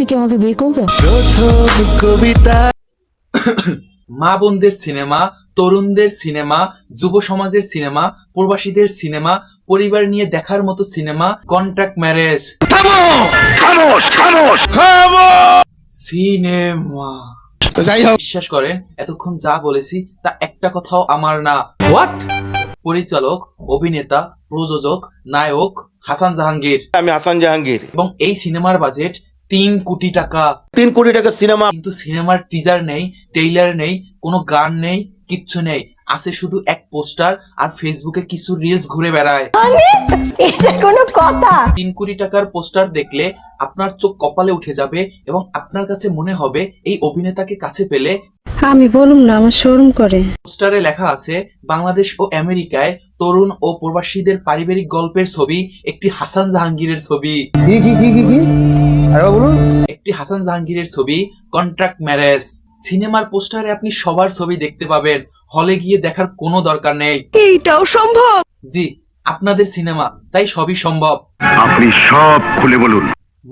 তাহলে কি আমাকে বিয়ে করবে? প্রথম কবিতা। মা বোনদের সিনেমা, তরুণদের সিনেমা, যুব সমাজের সিনেমা, প্রবাসীদের সিনেমা, পরিবার নিয়ে দেখার মতো সিনেমা, কন্ট্রাক্ট ম্যারেজ সিনেমা। যাই হোক, বিশ্বাস করেন এতক্ষণ যা বলেছি তা একটা কথাও আমার না। হোয়াট? পরিচালক, অভিনেতা, প্রযোজক, নায়ক হাসান জাহাঙ্গীর। আমি হাসান জাহাঙ্গীর। এবং এই সিনেমার বাজেট 3 কোটি টাকা। 3 কোটি টাকা সিনেমা। কিন্তু সিনেমার টিজার নেই, ট্রেইলার নেই, কোনো গান নেই, কিচ্ছু নেই। আছে শুধু এক পোস্টার আর ফেসবুকে কিছু রিলস ঘুরে বেড়ায়। এটা কোনো কথা? 3 কোটি টাকার পোস্টার দেখলে আপনার চোখ কপালে উঠে যাবে এবং আপনার কাছে মনে হবে এই অভিনেতাকে কাছে পেলে। আমি বলুম না, আমার শরম করে। পোস্টারে লেখা আছে বাংলাদেশ ও আমেরিকায় তরুণ ও প্রবাসীদের পারিবারিক গল্পের ছবি, একটি হাসান জাহাঙ্গীরের ছবি। একটি হাসান জাহাঙ্গীরের ছবি, কন্ট্রাক্ট ম্যারেজ। সিনেমার পোস্টারে আপনি সবার ছবি দেখতে পাবেন, হলে গিয়ে দেখার কোনো দরকার নেই। এইটাও সম্ভব? জি, আপনাদের সিনেমা, তাই সবই সম্ভব। আপনি সব খুলে বলুন।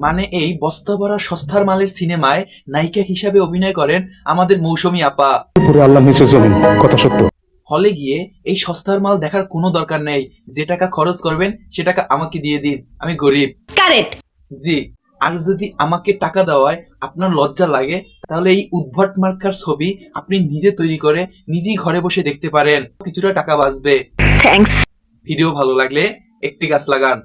মানে এই বস্তা ভরা সস্তার মালের সিনেমায় নায়িকা হিসাবে অভিনয় করেন আমাদের মৌসুমী আপা। আল্লাহ নিচে জমিন, কথা সত্য। হলে গিয়ে এই সস্তার মাল দেখার কোনো দরকার নেই। যে টাকা খরচ করবেন সে টাকা আমাকে দিয়ে দিন, আমি গরিব। কারেক্ট। জি, আর যদি আমাকে টাকা দেওয়ায় আপনার লজ্জা লাগে তাহলে এই উদ্ভট মার্কার ছবি আপনি নিজে তৈরি করে নিজেই ঘরে বসে দেখতে পারেন, কিছুটা টাকা বাঁচবে। থ্যাঙ্কস। ভিডিও ভালো লাগলে একটি গাছ লাগান।